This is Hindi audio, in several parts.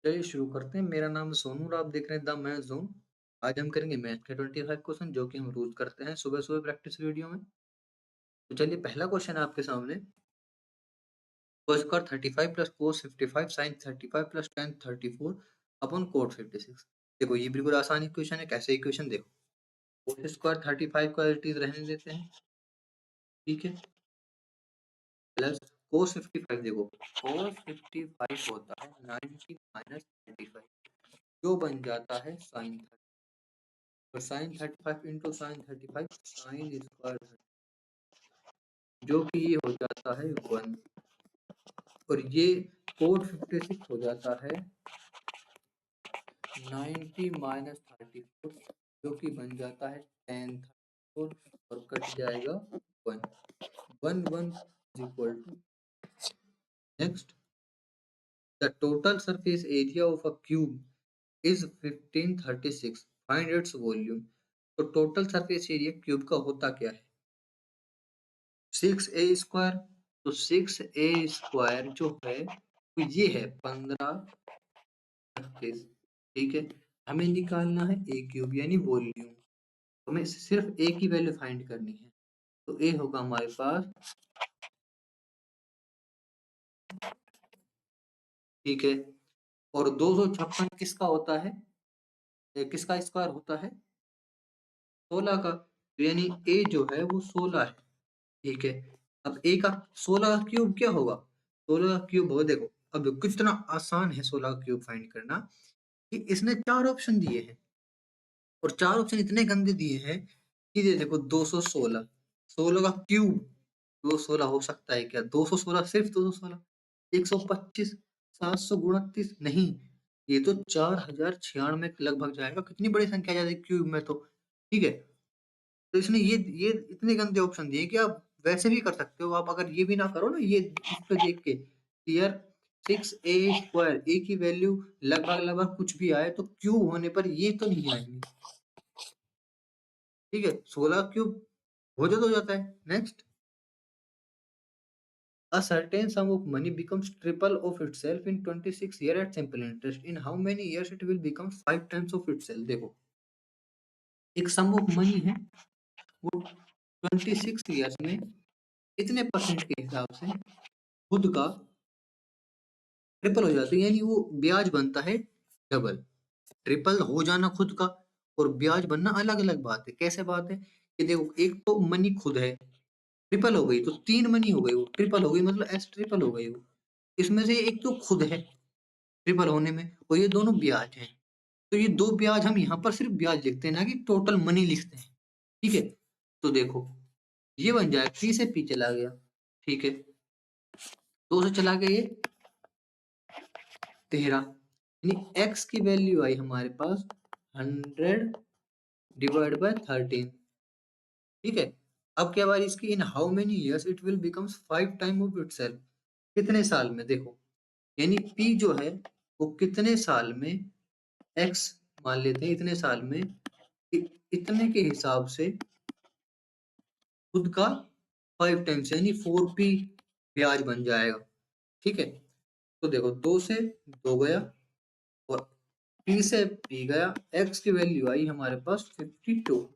चलिए शुरू करते हैं। मेरा नाम सोनू और आप देख रहे हैं द मैथ ज़ोन। आज हम करेंगे मैथ के 25 क्वेश्चन जो कि हम रोज़ करते हैं सुबह-सुबह प्रैक्टिस वीडियो में। तो चलिए पहला क्वेश्चन है आपके सामने। cos square 35 plus cos 55 sin 35 plus tan 34 upon cot 56। देखो ये बिल्कुल आसान इक्वेशन है। कैसे इक्वेशन देखो, cos स्क्वायर 35 को एज़ इट इज़ रहने देते हैं, ठीक है? प्लस cos 55 देखो, cos 55 होता है 90 माइनस 35 जो बन जाता है sin 30। तो sine 35 into sine 35 sine square जो कि ये हो जाता है 1 और ये कोड 56 हो जाता है 90 माइनस 34 जो कि बन जाता है 10 34 और कट जाएगा 1 1 1 is equal to next the total surface area of a cube is 1536 find its volume. तो टोटल सरफेस एरिया क्यूब का होता क्या है? 6a square. तो 6a स्क्वायर जो है तो ये है 1536, ठीक है। हमें निकालना है ए क्यूब यानी वॉल्यूम। हमें सिर्फ ए की वैल्यू फाइंड करनी है। तो ए होगा हमारे पास, ठीक है। और 256 किसका होता है? किसका स्क्वायर होता है? 16 का। तो यानी ए जो है वो 16 है, ठीक है। अब ए का 16 का क्यूब क्या होगा? 16 का क्यूब होगा, देखो अब कितना आसान है 16 का क्यूब फाइंड करना कि इसने 4 ऑप्शन दिए हैं और 4 ऑप्शन इतने गंदे दिए हैं कि ये देखो 216, 16 का क्यूब 216 हो सकता है क्या? 216 सिर्फ 216, 125, 729 नहीं, ये तो 4096 के लगभग जाएगा। कितनी बड़ी संख्या आ जाएगी क्यूब में तो, ठीक है। तो इसने ये इतने गंदे ऑप्शन दिए कि आप वैसे भी कर सकते हो। आप अगर ये भी ना करो ना, ये इस पे देख के कि यार 6a स्क्वायर ए की वैल्यू लगभग लगभग कुछ भी आए तो क्यूब होने पर ये तो नहीं आएंगे, ठीक है। 16 क्यूब हो जाता है। Next, a certain sum of money becomes triple of itself in 26 year at simple interest. In how many years it will become 5 times of itself? देखो एक सम ऑफ मनी है, वो 26 ईयर्स में इतने परसेंट के हिसाब से खुद का ट्रिपल हो जाती है, यानी वो ब्याज बनता है डबल। ट्रिपल हो जाना खुद का और ब्याज बनना अलग अलग बात है। कैसे बात है कि देखो, एक तो मनी खुद है, ट्रिपल हो गई तो 3 मनी हो गई, वो ट्रिपल हो गई मतलब एस ट्रिपल हो गई वो। इसमें से एक तो खुद है ट्रिपल होने में और ये दोनों ब्याज हैं। तो ये 2 ब्याज हम यहाँ पर सिर्फ ब्याज लिखते हैं ना कि टोटल मनी लिखते हैं, ठीक है। तो देखो ये बन जाए 3 से पी चला गया, ठीक है। 2 से चला गया ये 13, यानी x की वैल्यू आई हमारे पास 100 डिवाइड बाय 13, ठीक है। अब क्या बात इसकी, in how many years it will becomes 5 time of itself. कितने साल में? देखो यानी p जो है वो कितने साल में, x मान लेते हैं इतने साल में, इतने के हिसाब से खुद का 5 टाइम्स यानी 4p ब्याज बन जाएगा, ठीक है। तो देखो 2 से 2 गया और p से p गया, x की वैल्यू आई हमारे पास 52।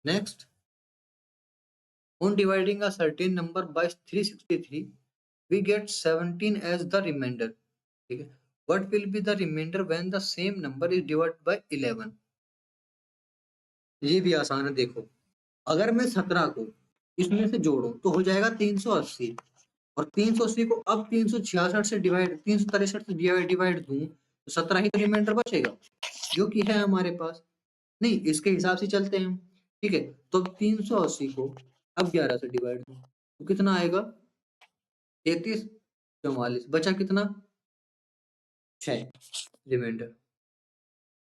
Next, on dividing a certain number by 363 we get 17 as the remainder, ठीक है। what will be the remainder when the same number is divided by 11? ये भी आसान है। देखो अगर मैं 17 को इसमें से जोड़ूं तो हो जाएगा 380 और 380 को अब 366 से डिवाइड 363 से डिवाइड दूं तो 17 ही तो रिमाइंडर बचेगा जो कि है हमारे पास। नहीं, इसके हिसाब से चलते हैं हम, ठीक है। तो अब 380 को अब 11 से डिवाइड दूं तो कितना आएगा? 33 44 बचा कितना? 6 रिमाइंडर।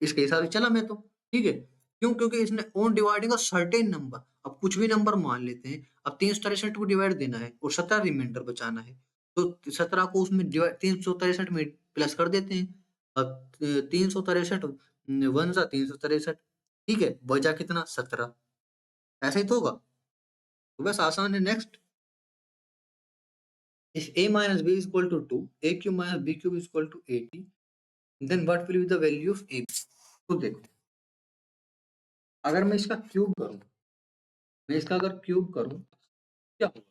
इसके हिसाब से चला मैं तो, ठीक है। क्यों? क्योंकि इसने on dividing a certain number, अब कुछ भी नंबर मान लेते हैं। अब 363 को डिवाइड देना है और 17 रिमाइंडर बचाना है तो 17 को उसमें डिवाइड 363 में प्लस कर देते हैं। अब 363 वन सा 363, ठीक है। बचा कितना? 17। ऐसा ही तो होगा। तो बस आसान है। Next, if a minus b is equal to 2, a cube minus b cube is equal to 80, then what will be the value of a? तो देखो, अगर मैं इसका क्यूब करूं, मैं इसका अगर क्यूब करूं, क्या होगा?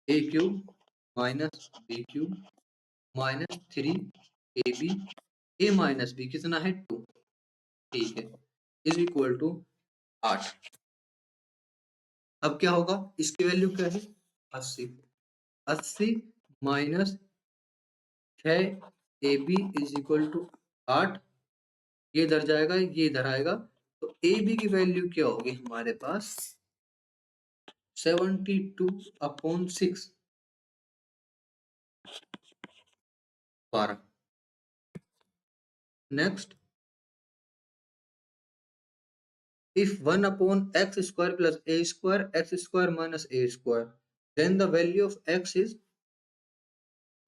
A cube minus B cube minus 3ab, A minus B कितना है 2, ठीक है, इज इक्वल टू 8। अब क्या होगा? इसकी वैल्यू क्या है? 80। 80 minus 6ab is equal to 8, ये इधर जाएगा, ये इधर आएगा, तो ए बी की वैल्यू क्या होगी हमारे पास? 72/6, 12। Next, if 1/x square plus a square x square minus a square, then the value of x is,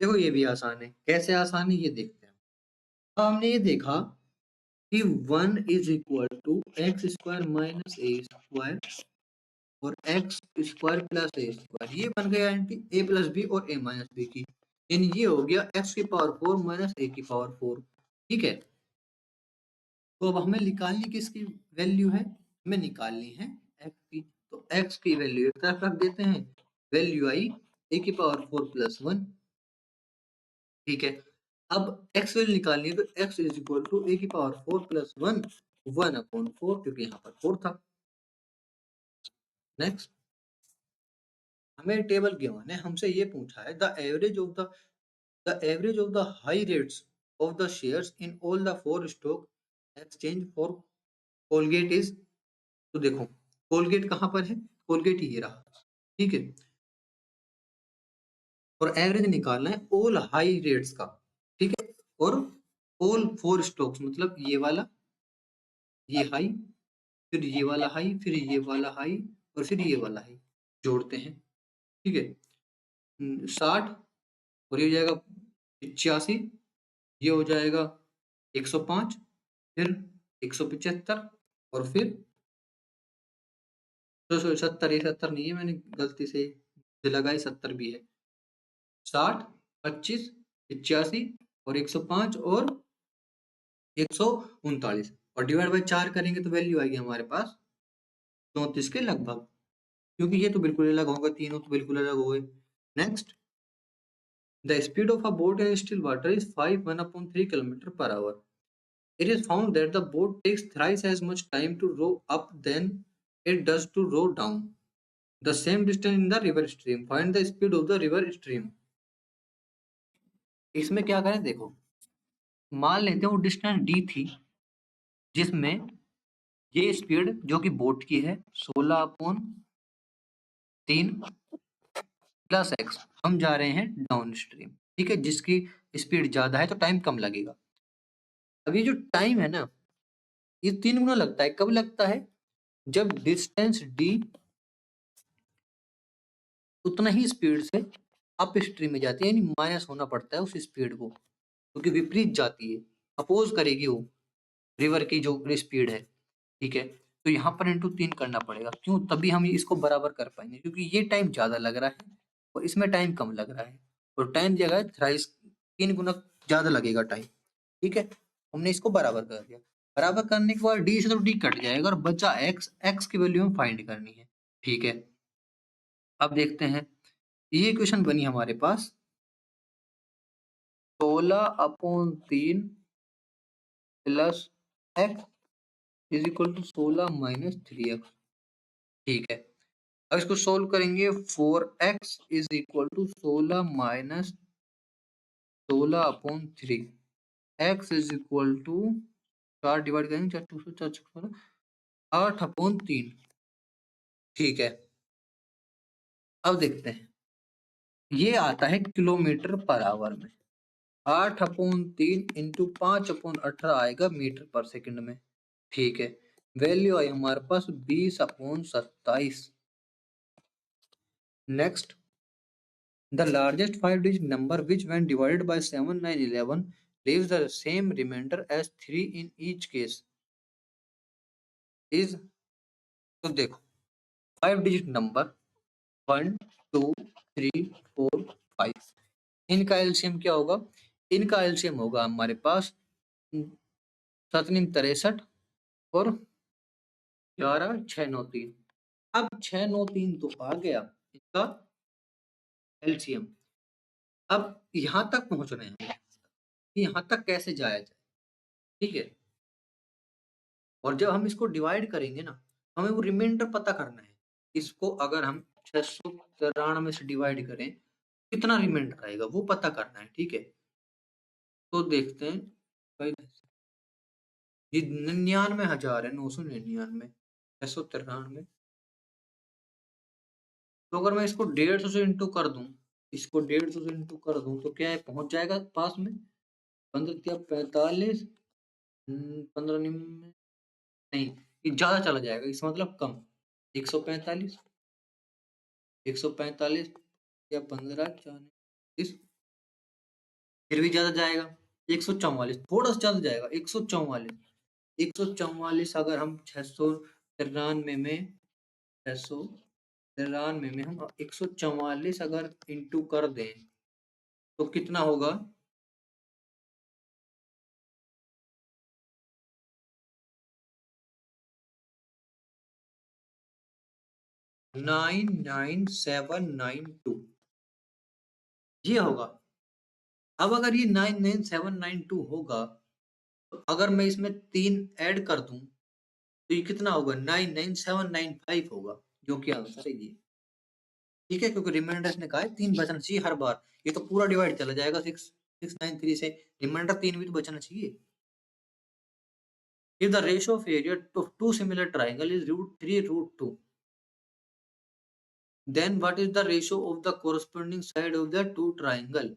देखो ये भी आसान है। कैसे आसान है ये देखते हैं। अब हमने ये देखा कि 1 is equal to x square minus a square और x square plus a square, ये बन गया एंटी ए प्लस बी और ए माइनस बी की, यानी ये हो गया एक्स की पावर 4 माइनस ए की पावर 4। ठीक है, तो अब हमें निकालनी किसकी वैल्यू है? हमें निकालनी है एक्स की, तो एक्स की वैल्यू एक तरफ रख देते हैं, वैल्यू आई ए की पावर 4 प्लस 1। ठीक है, अब एक्स वैल्यू निकालनी है, तो एक्स इज इक्वल टू ए की पावर 4 प्लस 1, 1/4, क्योंकि यहाँ पर 4 था। नेक्स्ट, हमें टेबल गिवन है, हमसे ये पूछा है the average of the high rates of the shares in all the 4 stock exchange for Colgate is, तो देखो कोलगेट कहाँ पर है? कोलगेट ये रहा। ठीक है, और एवरेज निकालना है ऑल हाई रेट्स का। ठीक है, और ऑल 4 स्टॉक्स, मतलब ये वाला, ये हाई, फिर ये वाला हाई, फिर ये वाला हाई, और फिर ये वाला हाई, जोड़ते हैं। ठीक है, 60, और ये हो जाएगा 85, ये हो जाएगा 105, फिर 175, और फिर तो 70, ये 70 नहीं है, मैंने गलती से लगाई, 70 भी है। 60, 25, 85 और 105 और 139, और डिवाइड बाई 4 करेंगे तो वैल्यू आएगी हमारे पास 34 के लगभग, क्योंकि ये तो बिल्कुल अलग होगा, तीनों तो बिल्कुल अलग हो गए। Next, the speed of a boat in still water is 1/3 kilometre per hour. It is found that the boat takes thrice as much time to row up than it does to row down the same distance in the river stream. Find the speed of the river stream. इसमें क्या करें? देखो, मान लेते हैं वो डिस्टेंस d थी, जिसमें ये स्पीड जो कि बोट की है 16/3 प्लस x, हम जा रहे हैं डाउन स्ट्रीम। ठीक है, जिसकी स्पीड ज्यादा है तो टाइम कम लगेगा। अब ये जो टाइम है ना, ये 3 गुना लगता है। कब लगता है? जब डिस्टेंस d उतना ही स्पीड से अप स्ट्रीम में जाती है, यानी माइनस होना पड़ता है उस स्पीड को, क्योंकि विपरीत जाती है, अपोज करेगी वो रिवर की जो स्पीड है। ठीक है, तो यहाँ पर इंटू 3 करना पड़ेगा। क्यों? तभी हम इसको बराबर कर पाएंगे, क्योंकि ये टाइम ज्यादा लग रहा है और इसमें टाइम कम लग रहा है, और टाइम जगह थ्राइस 3 गुना ज्यादा लगेगा टाइम। ठीक है, हमने इसको बराबर कर दिया। बराबर करने के बाद डी से तो डी कट जाएगा और बचा एक्स, एक्स की वैल्यू हम फाइंड करनी है। ठीक है, अब देखते हैं, ये इक्वेशन बनी हमारे पास 16/3 plus x is equal to 16 minus 3x। ठीक है, अब इसको सोल्व करेंगे, 4x is equal to 16 minus 16/3, x is equal to 4 divide करेंगे, 4 2 4 16, 8/3। ठीक है, अब देखते हैं, ये आता है किलोमीटर पर आवर में, 8/3 इंटू 5/18 आएगा मीटर पर सेकंड में। ठीक है, वैल्यू आई हमारे पास 20/27। Next, the largest 5-digit number which when divided by 7, 9, 11 leaves the same remainder as 3 in each case is, तो देखो 5 digit नंबर 1 2 3 4 5। इनका एलसीएम क्या होगा? इनका एलसीएम होगा हमारे पास 7 63 और 11 6 9 3। अब 6 9 3 तो आ गया इसका एलसीएम। अब यहाँ तक पहुंचना है, यहाँ तक कैसे जाया जाए, ठीक है। और जब हम इसको डिवाइड करेंगे ना, हमें वो रिमाइंडर पता करना है। इसको अगर हम 693 से डिवाइड करें, कितना रिमाइंडर आएगा वो पता करना है, ठीक है। तो देखते हैं ये 99,000 है, 999, 693। तो अगर मैं इसको 150 से इंटू कर दूं, इसको 150 से इंटू कर दूं तो क्या है, पहुंच जाएगा पास में। 15 45, 15 नहीं, ये ज्यादा चला जाएगा, इसका मतलब कम। 145, 145 या 15 40, फिर भी ज्यादा जाएगा। 144, थोड़ा सा ज्यादा जाएगा। 144, 144 अगर हम 693 में 693 में हम 144 अगर इंटू कर दें तो कितना होगा? 99792 ये होगा। अब अगर ये 99792 होगा, तो अगर मैं इसमें 3 ऐड कर दूं तो ये कितना होगा? 99795 होगा, जो कि आंसर है ये, ठीक है। क्योंकि रिमाइंडर ने कहा है 3 बचना चाहिए हर बार। ये तो पूरा डिवाइड चला जाएगा 6693 से, रिमाइंडर 3 भी तो बचना चाहिए। If the ratio of area of two similar triangle is √3√2, then what is the ratio of the corresponding side of the two triangle?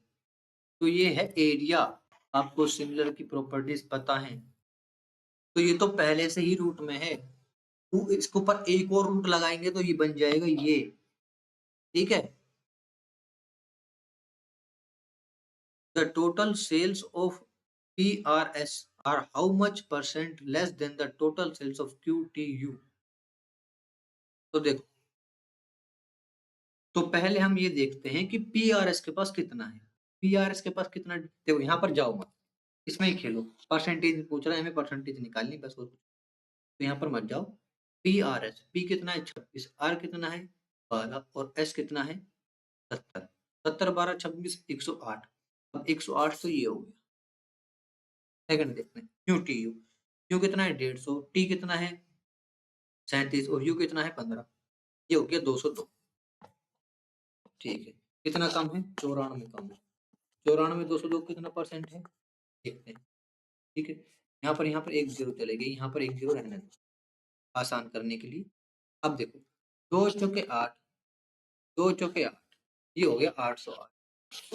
तो ये है एरिया। आपको सिमिलर की प्रॉपर्टीज पता है, तो ये तो पहले से ही रूट में है। इसके ऊपर एक और रूट लगाएंगे तो ये बन जाएगा ये, ठीक है। The total sales of PRS are how much percent less than the total sales of QTU? तो देखो, तो पहले हम ये देखते हैं कि PRS के पास कितना है। PRS के पास कितना, देखो यहाँ पर जाओ मत, इसमें ही खेलो। परसेंटेज पूछ रहा है, हमें परसेंटेज निकालनी बस, और तो यहाँ पर मत जाओ। PRS, P कितना है 26, R कितना है 12 और S कितना है 70। 70 12 26 108। अब 108 तो ये हो गया। सेकंड देखते हैं क्यू टी यू। क्यू कितना है 150, टी कितना है 37 और यू कितना है 15। ये हो गया 202, ठीक है। कितना कम है? 94 कम है। 94 202 कितना परसेंट है देखते हैं, ठीक है। यहाँ पर एक जीरो चले गए, यहाँ पर एक जीरो रहने दो आसान करने के लिए। अब देखो 2 चौके 8, 2 चौके 8, ये हो गया 808,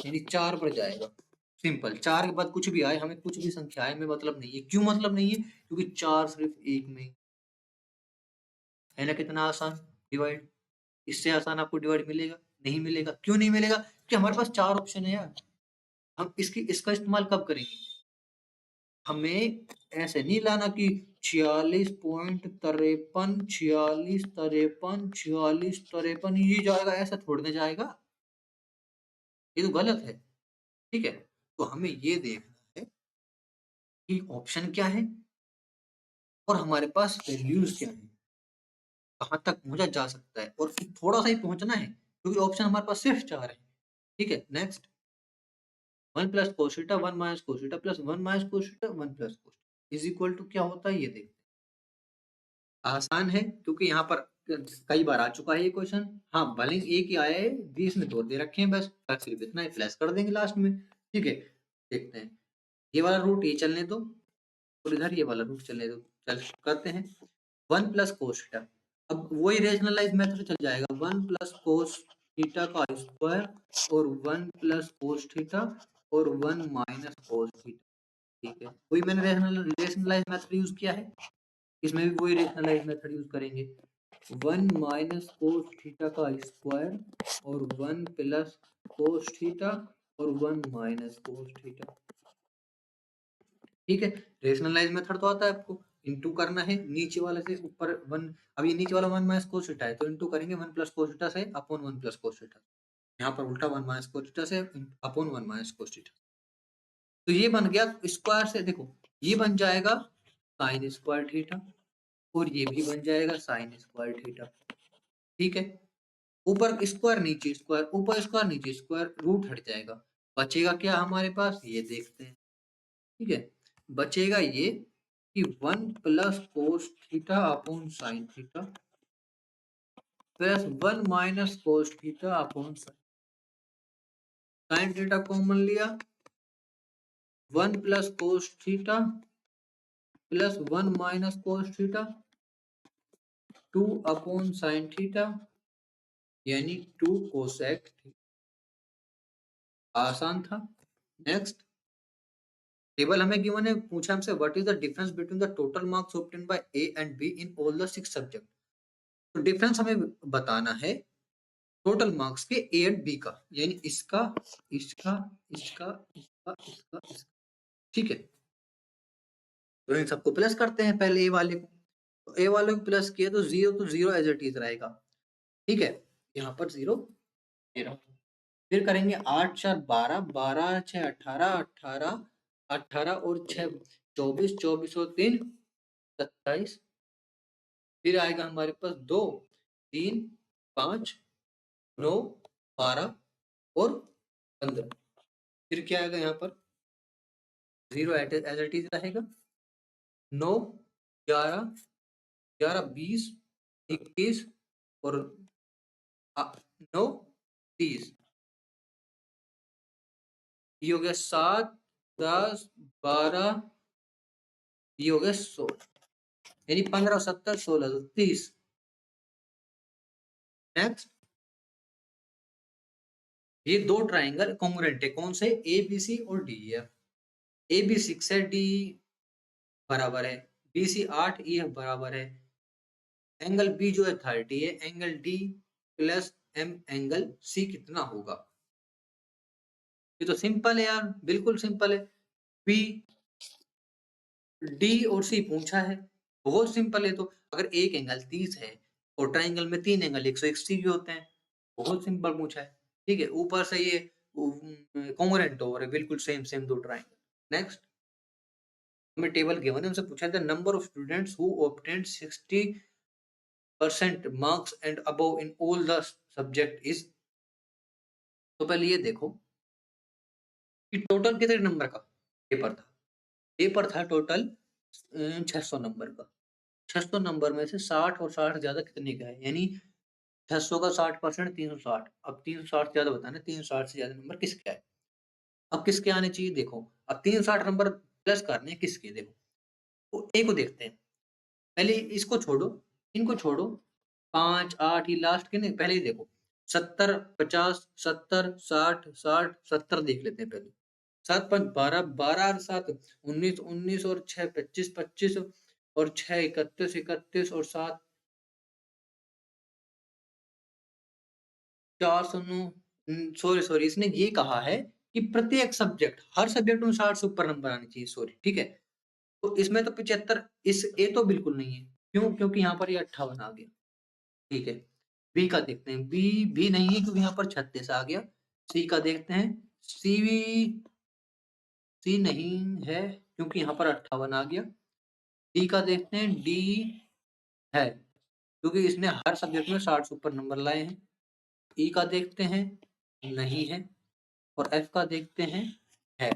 यानी 4 पर जाएगा। सिंपल, 4 के बाद कुछ भी आए, हमें कुछ भी संख्या आए, हमें मतलब नहीं है। क्यों मतलब नहीं है? क्योंकि 4 सिर्फ एक में है ना। कितना आसान डिवाइड, इससे आसान आपको डिवाइड मिलेगा? नहीं मिलेगा। क्यों नहीं मिलेगा? क्योंकि हमारे पास 4 ऑप्शन है यार। हम इसका इस्तेमाल कब करेंगे? हमें ऐसे नहीं लाना कि 46.53 46 53 46 53 ये जाएगा, ऐसा थोड़ी ना जाएगा, ये तो गलत है, ठीक है। तो हमें ये देखना है कि ऑप्शन क्या है और हमारे पास वैल्यूज क्या है, कहाँ तक पहुंचा जा सकता है, और फिर थोड़ा सा ही पहुंचना है क्योंकि ऑप्शन हमारे पास सिर्फ 4 है, ठीक है। Next, 1 plus cos theta 1 minus cos theta plus 1 minus cos theta 1 plus cos theta is equal to क्या होता है, ये देखते हैं। आसान है क्योंकि यहाँ पर कई बार आ चुका है ये क्वेश्चन। हाँ, भले ही एक ही आया है, 20 में तोड़ दे रखे हैं, बस सिर्फ इतना ही फ्लैश कर देंगे लास्ट में, ठीक है। देखते हैं, ये वाला रूट ये चलने दो और इधर ये वाला रूट चलने दो। चल करते हैं 1 प्लस कोशिटा। अब वही रेशनलाइज मेथड चल जाएगा, 1 प्लस कोस थीटा का स्क्वायर और 1 प्लस कोस थीटा और 1 माइनस कोस थीटा, ठीक है। वही मैंने रेशनलाइज मेथड यूज किया है, इसमें भी वही रेशनलाइज मेथड यूज करेंगे। 1 माइनस कोस थीटा का स्क्वायर और 1 प्लस कोस थीटा और 1 माइनस कोस थीटा, ठीक है। रेशनलाइज मेथड तो आता है आपको, इंटू करना है नीचे वाले से ऊपर 1। अब ये नीचे वाला 1 माइनस कोस थीटा है तो इंटू करेंगे 1 प्लस कोस थीटा से अपॉन 1 प्लस कोस थीटा। यहाँ पर उल्टा 1 माइनस कोस थीटा से अपॉन 1 माइनस कोस थीटा। तो ये बन गया स्क्वायर से, देखो ये बन जाएगा साइन स्क्वायर थीटा और ये भी बन जाएगा साइन स्क्वायर थीटा। ठीक है, ऊपर स्क्वायर नीचे स्क्वायर, ऊपर स्क्वायर नीचे स्क्वायर, रूट हट जाएगा। बचेगा क्या हमारे पास, ये देखते हैं। ठीक है, बचेगा ये कि 1 plus cos theta upon sine theta plus 1 minus cos theta upon sine theta common लिया, 1 plus cos theta plus 1 minus cos theta 2 upon sine theta यानी 2 कोसेक थीटा। आसान था। नेक्स्ट टेबल हमें गिवन है, पूछा हमसे what is the difference between the total marks obtained by A and be in all the 6 subject. तो डिफरेंस हमें बताना है टोटल मार्क्स के ए एंड बी का, यानी इसका इसका इसका इसका इसका इसका। ठीक है, तो इन सबको प्लस करते हैं पहले ए वाले को। तो ए वाले को प्लस किया तो जीरो एज इट इज रहेगा। ठीक है, यहाँ पर जीरो फिर करेंगे 8 4 12, 12 6 18, 18 18 और 6 24, 24 और 3 27। फिर आएगा हमारे पास 2 3 5 9 12 और 15। फिर क्या आएगा यहाँ पर, जीरो एज इट इज रहेगा। 9 11 11 20 21 और 9 30। ये हो गया 7 10 12, ये हो गया 16, यानी 15 17 16 30। नेक्स्ट ये दो ट्राइंगल कॉन्ग्रुएंट है, कौन से, ए बी सी और डी एफ। ए बी 6 है, डी बराबर है, बी सी 8, ई एफ बराबर है। एंगल बी जो है 30 है, angle D plus M angle C कितना होगा। ये तो सिंपल है यार, बिल्कुल सिंपल है। बी डी और सी पूछा है, बहुत सिंपल है। तो अगर एक एंगल 30 है और ट्राइंगल में 3 एंगल 180 भी होते हैं, बहुत सिंपल पूछा है। ठीक है, ऊपर से ये कॉन्ग्रुएंट हो रहे, बिल्कुल सेम सेम दो ट्राइंगल। नेक्स्ट हमें टेबल गिवन है, उनसे पूछा है the number of students who obtained 60% marks and above in all the subject is. तो पहले ये देखो कि टोटल कितने नंबर का पेपर था। पेपर था टोटल 600 नंबर का। 600 नंबर में से 60 और 60 ज्यादा कितने का है, यानी 600 का 60% 360। अब 360 से ज्यादा बताना, 360 से ज्यादा नंबर किसका है। अब किसके आने चाहिए, देखो अब 360 नंबर प्लस करने हैं किसके, देखो तो ए को देखते हैं। पहले इसको छोड़ो, इनको छोड़ो, 5 8 ये लास्ट के नहीं, पहले ही देखो 70 50 70 60 60 70 देख लेते हैं पहले। 7 5 12 12 और 7 19 19 और 6 25 25 और 6 31 31 और 7 409। सॉरी सॉरी, इसने ये कहा है कि प्रत्येक सब्जेक्ट, हर सब्जेक्ट में 60 से ऊपर नंबर आने चाहिए। सॉरी, ठीक है, तो इसमें तो 75, इस ए तो बिल्कुल नहीं है। क्यों, क्योंकि यहाँ पर ये 58 आ गया। ठीक है, बी का देखते हैं, बी भी नहीं है क्योंकि यहाँ पर 36 आ गया। सी का देखते हैं, सी भी सी नहीं है क्योंकि यहाँ पर 58 आ गया। डी का देखते हैं, डी है क्योंकि इसने हर सब्जेक्ट में 60 से ऊपर नंबर लाए हैं। ई का देखते हैं, नहीं है। और एफ का देखते हैं, है।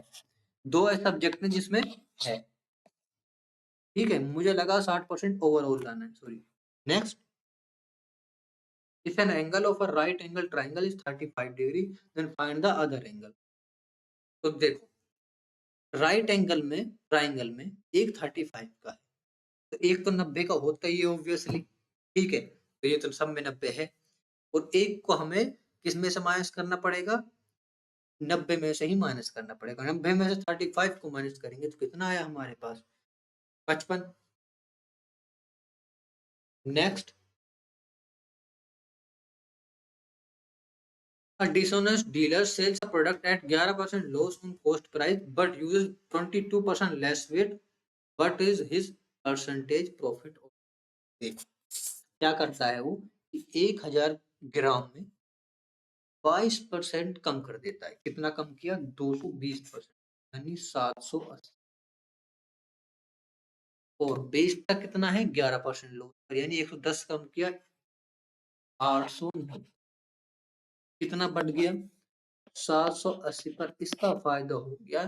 दो ऐसे सब्जेक्ट हैं जिसमें है। ठीक है, मुझे लगा 60% ओवरऑल लाना है, sorry. Next, if an angle of a right angle triangle is 35 degree then find the other angle। तो देखो राइट एंगल में ट्राइंगल में एक 35 का है, तो एक तो 90 का होता ही है ऑब्वियसली। ठीक है, तो ये तो सब में 90 है, और एक को हमें किस में से माइनस करना पड़ेगा, 90 में से ही माइनस करना पड़ेगा। 90 में से 35 को माइनस करेंगे तो कितना आया हमारे पास, 55। Next, a dishonest dealer sells a product at 11% loss on cost price but uses 22% less weight, what is his percentage profit। देख क्या करता है वो कि 1000 ग्राम में 22% कम कर देता है। कितना कम किया? 220%, यानी 780। और बेस का कितना है? 11% लो, यानी 110 कम किया, 890। कितना बढ़ गया? 780 पर इसका फायदा हो गया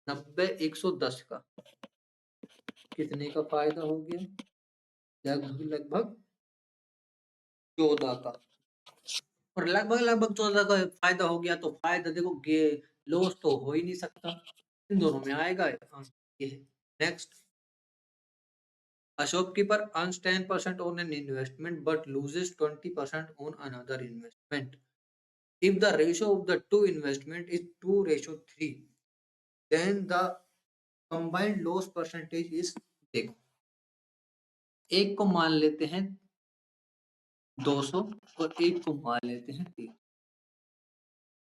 90 110 का। कितने का फायदा हो गया? लगभग लगभग 14 का। और लगभग लगभग 14 का फायदा हो गया, तो फायदा देखो लॉस तो हो ही नहीं सकता, इन दोनों में आएगा। ये next, a shopkeeper earns 10% on an investment but loses 20% on another investment. If the ratio of the two investment is 2:3, then the combined loss percentage is, देखो एक को मान लेते हैं 200 और एक को मान लेते हैं 3।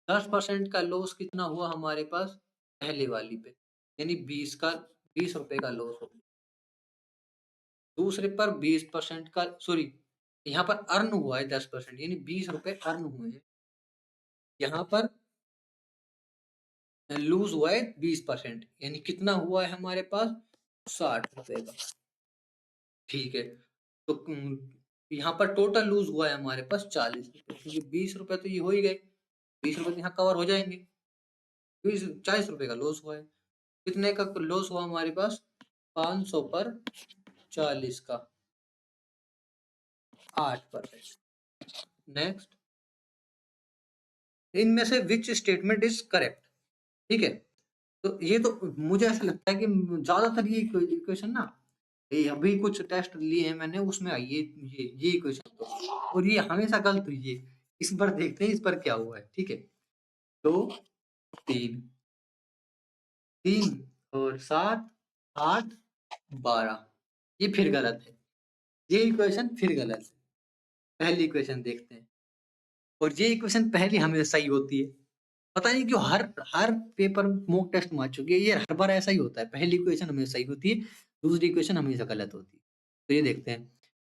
10% का लॉस कितना हुआ हमारे पास? पहले वाली पे, यानी 20 रुपए का लॉस हो गया। दूसरे पर 20% का, सॉरी, यहाँ पर अर्न हुआ है 10%, यानी 20 रुपए अर्न हुए हैं। यहाँ पर लूज हुआ है 20%, यानी कितना हुआ है हमारे पास? 60 रुपए का। ठीक है, तो यहाँ पर टोटल लूज हुआ है हमारे पास 40 रुपए, क्योंकि 20 रुपए तो ये हो ही गए, 20 रुपए तो यहाँ कवर हो जाएंगे। 40 रुपए का लॉस हुआ है। कितने का लॉस हुआ हमारे पास? 500 पर 40 का 8%। नेक्स्ट, इनमें से विच स्टेटमेंट इज करेक्ट? ठीक है, तो ये तो मुझे ऐसा लगता है कि ज्यादातर ये इक्वेशन ना, ये अभी कुछ टेस्ट लिए हैं मैंने, उसमें आई ये इक्वेशन तो, और ये हमेशा गलत हुई है। इस पर देखते हैं इस पर क्या हुआ है। ठीक है, तो 3 3 और 7 8 12, ये फिर गलत है, ये इक्वेशन फिर गलत है। पहली इक्वेशन देखते हैं, और ये इक्वेशन पहली हमेशा सही होती है। पता नहीं क्यों हर हर पेपर मॉक टेस्ट में आ चुकी है, ये हर बार ऐसा ही होता है, पहली इक्वेशन हमेशा सही होती है, दूसरी इक्वेशन हमेशा गलत होती है। तो ये देखते हैं,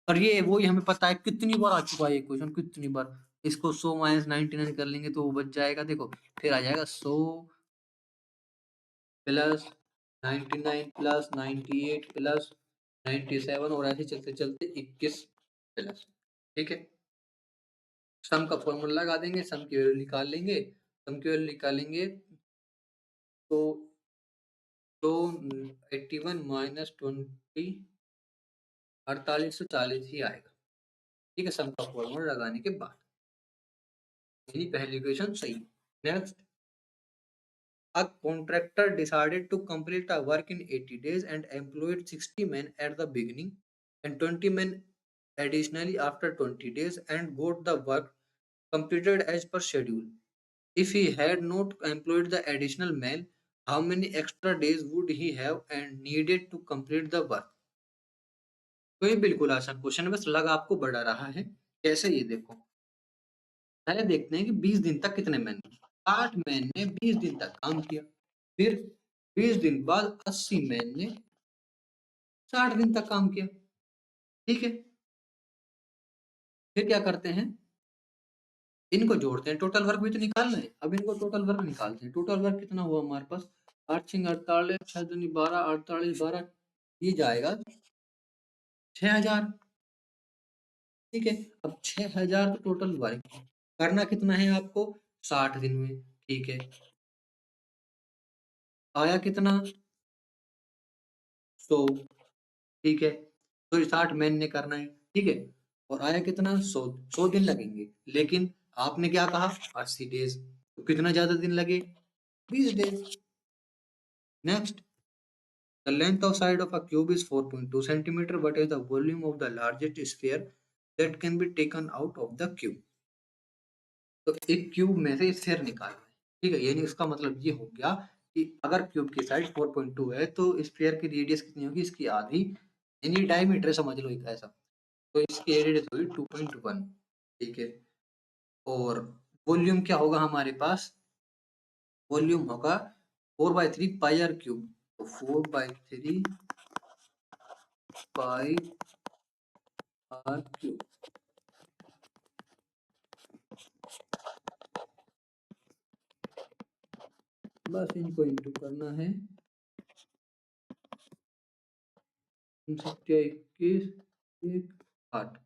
और ये वो ही हमें पता है कितनी बार आ चुका है ये क्वेश्चन, कितनी बार। इसको 100 माइनस 99 कर लेंगे तो वो बच जाएगा, देखो फिर आ जाएगा 100 प्लस 99 प्लस 98 प्लस 97, और ऐसे चलते चलते 21 प्लस। ठीक है, सम का फॉर्मूला लगा देंगे, सम की वैल्यू निकाल लेंगे, सम की वैल्यू निकालेंगे तो 81 माइनस 20 4840 ही आएगा। ठीक है, सम का फॉर्मूला लगाने के बाद, यानी पहली इक्वेशन सही। Next, a contractor decided to complete a work in 80 days and employed 60 men at the beginning and 20 men additionally after 20 days and got the work completed as per schedule. If he had not employed the additional men, how many extra days would he have and needed to complete the work? तो ये बिल्कुल आसान क्वेश्चन है, बस लगा आपको बड़ा रहा है। कैसे, ये देखो, पहले देखते हैं कि 20 दिन तक कितने मैन, 60 मैन ने 20 दिन तक काम किया, फिर 20 दिन बाद 80 मैन ने 60 दिन तक काम किया। ठीक है, फिर क्या करते हैं, इनको जोड़ते हैं, टोटल वर्क भी तो निकालना है। अब इनको टोटल वर्क निकालते हैं। टोटल वर्क कितना हुआ हमारे पास? 8 6 48, 6 दूनी 12, 48 12, ये जाएगा 6000। ठीक है, अब 6000 तो टोटल वर्क करना कितना है आपको? 60 दिन में। ठीक है, आया कितना? 100। ठीक है, तो 60 मैन ने करना है। ठीक है, और आया कितना? 100 दिन लगेंगे, लेकिन आपने क्या कहा? 80 डेज, तो कितना ज्यादा दिन लगे? 20 days. Next, the length of side of a cube is 4.2 centimeter. What is the volume of the largest sphere that can be taken out of the cube? तो एक क्यूब में से स्फीयर निकालना है। ठीक है, यानी इसका मतलब ये हो गया कि अगर क्यूब की साइड 4.2 है तो स्फीयर की रेडियस कितनी होगी? इसकी आधी, यानी डायमीटर समझ लो एक ऐसा, तो इसकी रेडियस होगी 2.1। ठीक है, और वॉल्यूम क्या होगा हमारे पास? वॉल्यूम होगा 4/3 पाई आर क्यूब, तो 4/3 पाई आर क्यूब। बस इनको इंटू करना है। 21, 8,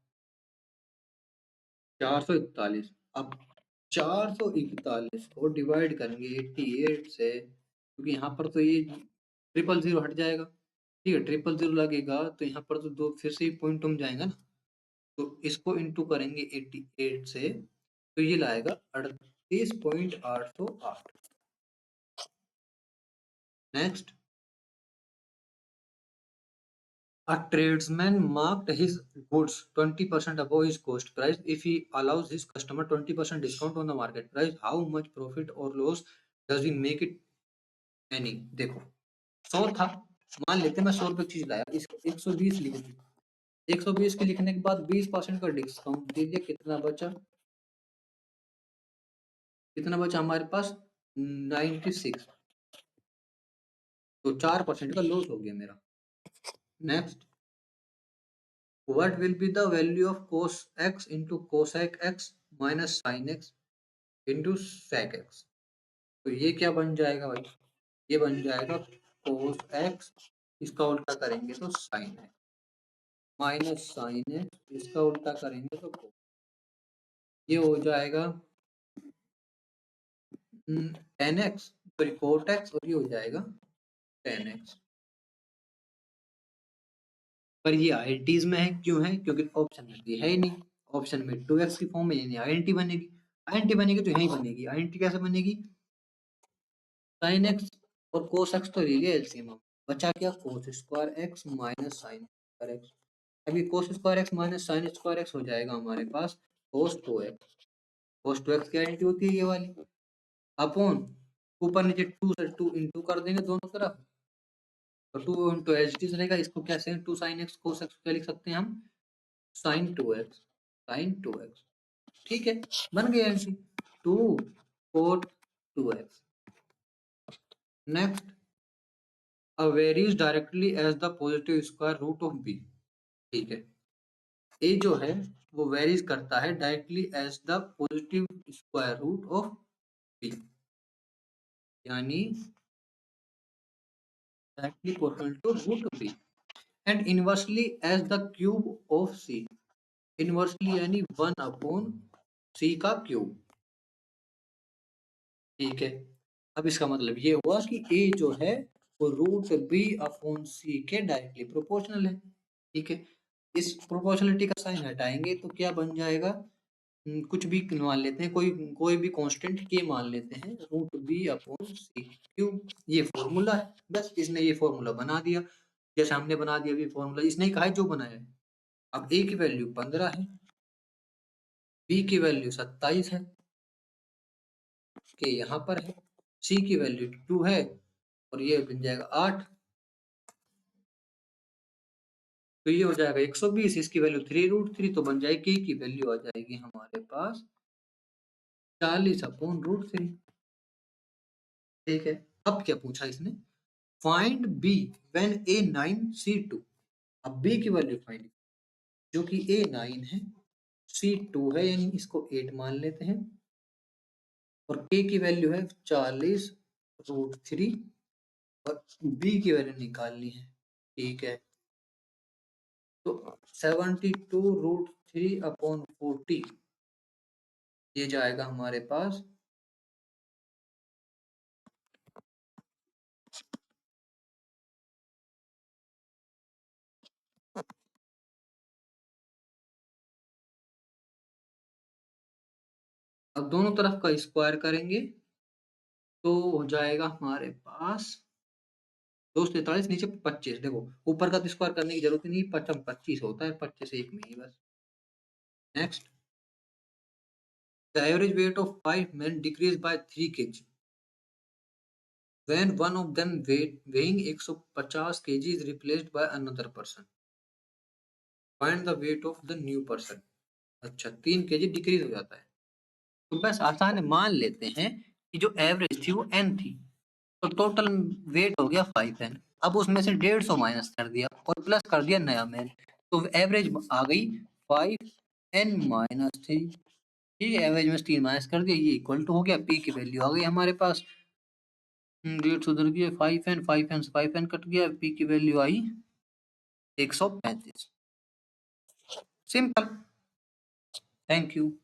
441। अब 441 को डिवाइड करेंगे 88 से, क्योंकि यहाँ पर तो ये 000 हट जाएगा। ठीक है, 000 लगेगा तो यहाँ पर तो दो फिर से ही पॉइंट हम जाएगा ना, तो इसको इंटू करेंगे 88 से, तो ये लाएगा 38.808। Next, a tradesman marked his goods 20% above his cost price. If he allows his customer 20% discount on the market price, how much profit or loss does he make it any? देखो, 100 था, मान लेते मैं 100 रुपए की चीज लाया, इसको 120 लिख दी। 120 के लिखने के बाद 20% का डिस्काउंट दे दिया, कितना बचा? कितना बचा हमारे पास? 96। तो 4% का लॉस हो गया मेरा। Next, what will be the value of cos x into cosec x minus sin x into sec x? तो ये क्या बन जाएगा भाई? ये बन जाएगा cos x, इसका उल्टा करेंगे तो sin x, minus sin x, इसका उल्टा करेंगे तो cos। ये हो जाएगा 10x, सॉरी cot x, और ये हो जाएगा 10x। पर ये आईएनटीज में है, क्यों है? क्योंकि ऑप्शन में ये है ही नहीं। ऑप्शन में 2x की फॉर्म में यानी आईएनटी बनेगी। आईएनटी बनेगी तो यही बनेगी। आईएनटी कैसे बनेगी? साइन एक्स और कोस एक्स तो ले लिया एलसीएम, बचा क्या? Cos square x minus sine square x. अभी cos square x minus sine square x हो जाएगा हमारे पास कोस 2x। कोस 2x की आइडेंटिटी होती है ये वाली, अपॉन ऊपर नीचे 2 से 2 इंटू कर देंगे दोनों तरफ, तो 2 इंटू एच डी रहेगा। इसको कैसे 2 साइन एक्स कोस एक्स क्या लिख सकते हैं हम? Sine 2x, sine 2x। ठीक है, बन गया answer 2 cot 2x। Next, a varies directly as the positive square root of b। ठीक है, a जो है वो वेरीज करता है directly as the positive square root of b, यानी directly proportional to root b, and inversely as the cube of c। Inversely यानी 1 अपॉन c का क्यूब। ठीक है, अब इसका मतलब ये हुआ कि a जो है वो रूट बी अपॉन सी के डायरेक्टली प्रोपोर्शनल है। ठीक है, इस प्रोपोर्शनलिटी का साइन हटाएंगे तो क्या बन जाएगा? कुछ भी मान लेते हैं, कोई कोई भी कांस्टेंट के मान लेते हैं, रूट बी अपॉन सी क्यूब। ये फॉर्मूला है, बस इसने ये फॉर्मूला बना दिया। जैसे हमने बना दिया ये फॉर्मूला, इसने ही कहा है जो बनाया है। अब a की वैल्यू 15 है, b की वैल्यू 27 है, के यहाँ पर है, c की वैल्यू 2 है, और ये बन जाएगा 8। तो ये हो जाएगा 120, इसकी वैल्यू 3√3, तो बन जाएगी k की वैल्यू आ जाएगी हमारे पास 40 अपॉन √3। ठीक है, अब क्या पूछा इसने? Find b when a9 c2। अब b की वैल्यू फाइंड, जो कि a9 है, c2 है, यानी इसको 8 मान लेते हैं, और k की वैल्यू है 40√3, और b की वैल्यू निकालनी है। ठीक है, तो 72√3 अपॉन 40 ये जाएगा हमारे पास अब दोनों तरफ का स्क्वायर करेंगे तो हो जाएगा हमारे पास 243, नीचे 25। देखो ऊपर का तो स्क्वायर करने की जरूरत नहीं, 25 होता है, 25 एक में ही बस। Next, the average weight of 5 men decreased by 3 kg when one of them weighing 150 kg is replaced by another person। Find the weight of the new person। अच्छा, 3 kg डिक्रीज हो जाता है, तो बस आसान है, मान लेते हैं कि जो एवरेज थी वो n थी, तो टोटल वेट हो गया 5n। अब उसमें से 150 माइनस कर दिया और प्लस कर दिया नया मैन, तो एवरेज आ गई 5n-3। ठीक है, एवरेज में 3 माइनस कर दिया, ये इक्वल टू हो गया, p की वैल्यू आ गई हमारे पास गेट सुधर गया, 5n 5n से 5n कट गया, p की value I 135। Simple. Thank you.